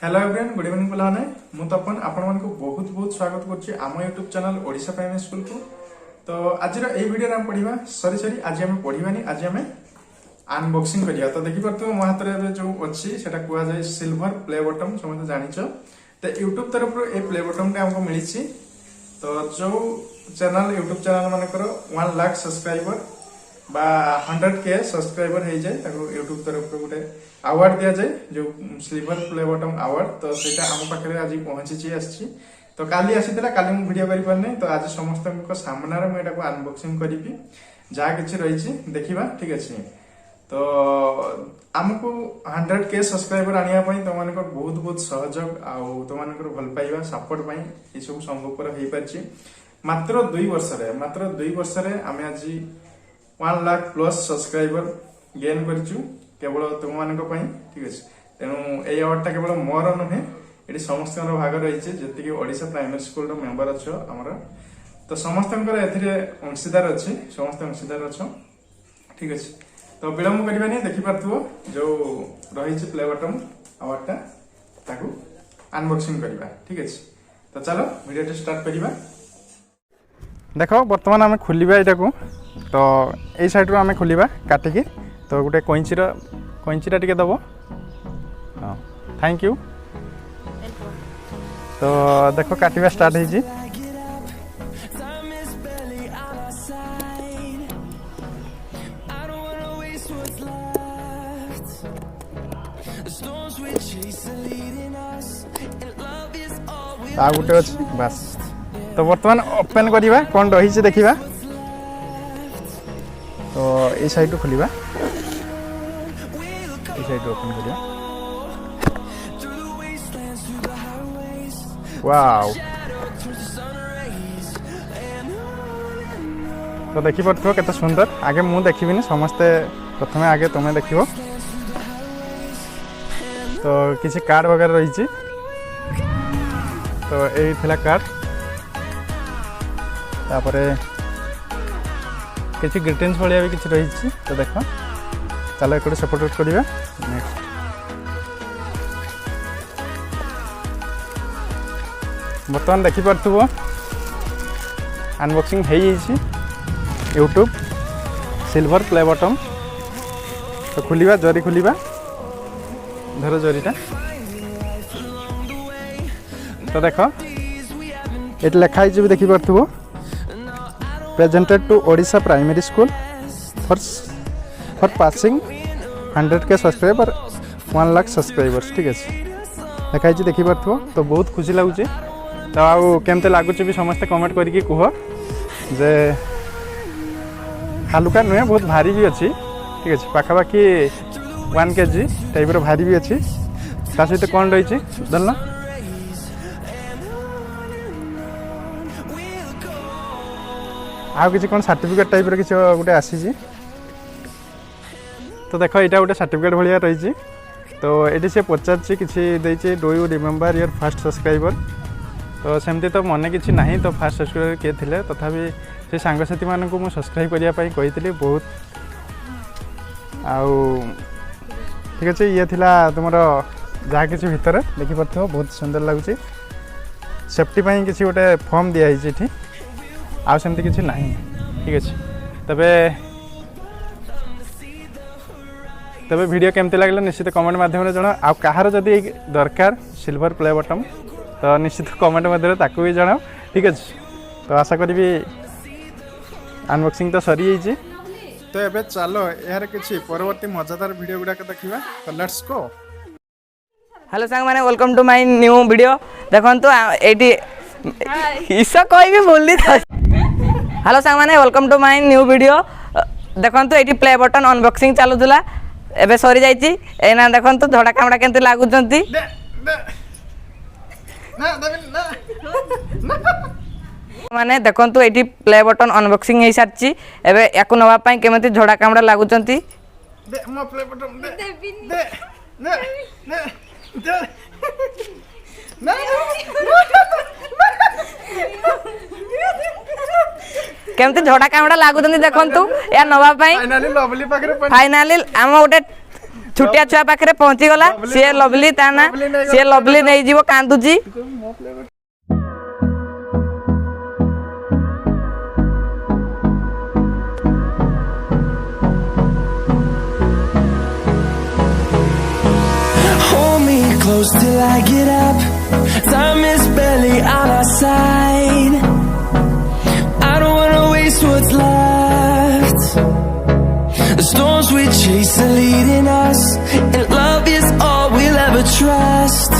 Hello everyone good evening पिलाने मु तपन आपण मन को बहुत बहुत स्वागत करछि आम YouTube channel Odisha primary school को। तो आज रो ए वीडियो हम पढिबा सॉरी आज हम पढिबानी आज हम अनबॉक्सिंग करिया। तो देखि परतो मो हाथ रे जो अछि सेटा कुआ जाय सिल्वर प्ले बटन समझ जानिछो। तो यूट्यूब तरफ रो ए प्ले बटन के हमको मिलिछि। तो जो चैनल यूट्यूब चैनल मानकर 1 लाख सब्सक्राइबर बा 100K सब्सक्राइबर हो जाए ताको यूट्यूब तरफ रो गोटे अवार्ड दिया जाए जो सिल्वर प्ले बटन अवार्ड। तो सेटा हम पाखरे आज पहुंची आछि। तो काली आसीतला काली मु वीडियो करि परने। तो आज समस्त को सामना रे मैं एटा अनबॉक्सिंग करिपि जा किछि रहिछि देखिबा ठीक अछि। तो हमको 100K सब्सक्राइबर आनिया पई तो मानकर बहुत बहुत सहयोग आउ तो मानकर भल पाइबा सपोर्ट पई ए सब संभवपर हेइ परछि। मात्र 2 वर्ष रे आमे आज 1 लाख प्लस सब्सक्राइबर गेन करछु केवल तुम मानक पई ठीक अछि। तेनु ए अवार्डटा केवल मोर नहे एटी समस्त भाग रही जति ओडिशा प्राइमरी स्कूल रो मेंबर अछो हमर। तो समस्त एथिरे अंशीदार अछि समस्त अंशीदार अछो ठीक अछि। तो विलंब करबानी देखि पारथुओ जो रही प्ले बटन अवार्डटा ताकू अनबॉक्सिंग करबा ठीक अछि। तो चलो वीडियो स्टार्ट करबा। देखो वर्तमान आम खोलिबा एटा को। तो ए साइड रो आम खोलिबा काटिकी। तो गोटे कोइंचीटा टिके दबो। हाँ थैंक यू। तो देखो काटिबा स्टार्ट है जी। आ गोटे अछि बस। तो वर्तमान ओपन करिबा कोन रही छै देखिबा। तो ए साइड रो खोलिबा ए साइड रो ओपन करिया। वाओ तो देखि परथो केते सुंदर। आगे मु देखिबिनी समस्ते प्रथमे आगे तुमे देखिबो। तो किछि कार्ड वगैरह रही छी। तो एई थिला कार्ड तापरे किसी ग्रीटिंग्स भाया भी किसी रही। तो देख चलो एक सपोर्ट करिबा। नेक्स्ट बर्तमान देखि परथुबो अनबॉक्सिंग है यूट्यूब सिल्वर प्ले बटन। तो खुलिबा जरी खुलिबा धर जरीटा। तो देख ये लिखाई भी देखि परथुबो presented to Odisha Primary School for passing 100K subscriber 1 lakh subscribers ठीक है देखाई देखि पारथो। तो बहुत खुशी लगुच। तो आउ केमते लागुच भी समस्त कमेंट करके कह जे हालुका नुहे बहुत भारी भी अच्छी ठीक है पाखापाखि 1 kg टाइप रो भारी भी अच्छी। ता सहित कौन रही दलना आउ किसी कौन सर्टिफिकेट टाइप किसी गोटे आसी। तो देख यहाँ गोटे सर्टिफिकेट भाया रही। तो ये सी पचार किसी do you remember your fast subscriber. तो सेमती तो मन कि ना। तो फास्ट सब्सक्राइबर किए थे तथापि से सांगसाथी मानक मुझे सब्सक्राइब करने कही बहुत आउ ठीक अच्छे। ये थिला तुम जहाँ किसी भितर देखी पार्थ बहुत सुंदर लगुच। सेफ्टी किसी गोटे फॉर्म दिखाई आउ सेमती किसी ना ठीक अच्छे। तबे तबे वीडियो केमती लगला निश्चित कमेंट माध्यम जना। आ कहार जदि दरकार सिल्वर प्ले बटन तो निश्चित कमेंट मध्य ताकू भी जनाओ ठीक अच्छे। तो आशा करी अनबॉक्सिंग तो सरी जाइए। तो एबे चलो यार किसी परवर्ती मजादार वीडियो गुड़ाक देखा। तो लेट्स गो। हेलो सांग माने welcome to my new video. देखंतु एटी ईसा कोई भी बोल दी था। हेलो सांग माने welcome to my new video. देखंतु एटी प्ले बटन अनबॉक्सिंग चालुला एबे सरी जाइची। एना देखंतु धड़ा कामड़ा केंति लागुचंती माने देखंतु एटी प्ले बटन अनबॉक्सिंग हे सारची। एबे याकु नवा पई केमति झोडा कामड़ा लागुचंती दे मो प्ले बटन दे दे दे दे ना केमती झोडा कामड़ा लागुचंती देखंतु या नवा पई फाइनली लवली पाखरे फाइनली हम गोटे छुटिया छुआ पाखे पहुंची गला सी लवली ता ना सी लवली नहीं जीव कांदुची Hold me close till I get up. Time is barely on our side. I don't wanna waste what's left. The storms we chase are leading us, and love is all we'll ever trust.